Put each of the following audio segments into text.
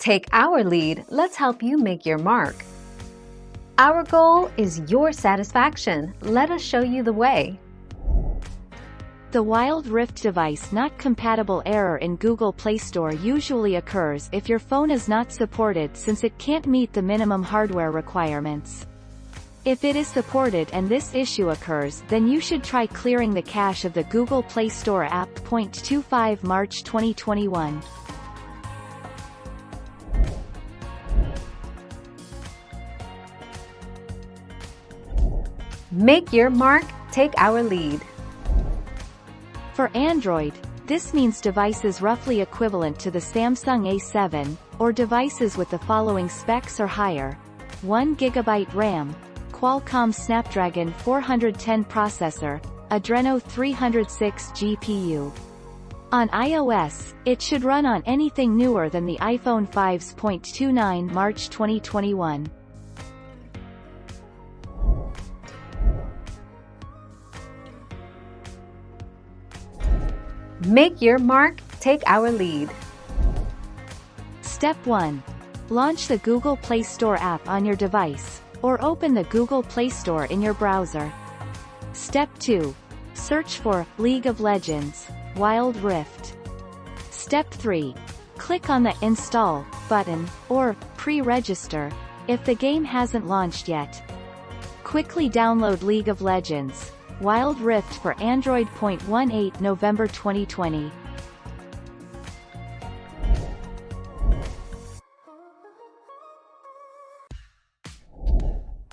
Take our lead, let's help you make your mark. Our goal is your satisfaction. Let us show you the way. The Wild Rift device not compatible error in Google Play Store usually occurs if your phone is not supported since it can't meet the minimum hardware requirements. If it is supported and this issue occurs, then you should try clearing the cache of the Google Play Store app. 25 March 2021. Make your mark, take our lead. For Android, this means devices roughly equivalent to the Samsung A7, or devices with the following specs or higher: 1 GB RAM, Qualcomm Snapdragon 410 processor, Adreno 306 GPU. On iOS, it should run on anything newer than the iPhone 5's. 29 March 2021. Make your mark, take our lead. Step 1. Launch the Google Play Store app on your device, or open the Google Play Store in your browser. Step 2. Search for League of Legends, Wild Rift. Step 3. Click on the Install button, or pre-register, if the game hasn't launched yet. Quickly download League of Legends, Wild Rift for Android. 18 November 2020.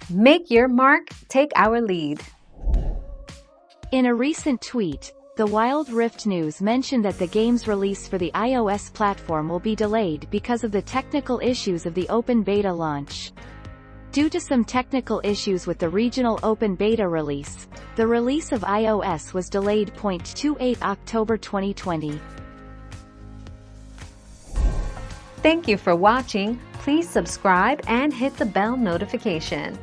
Make your mark, take our lead. In a recent tweet, the Wild Rift News mentioned that the game's release for the iOS platform will be delayed because of the technical issues of the open beta launch. Due to some technical issues with the regional open beta release, the release of iOS was delayed. 28 October 2020. Thank you for watching. Please subscribe and hit the bell notification.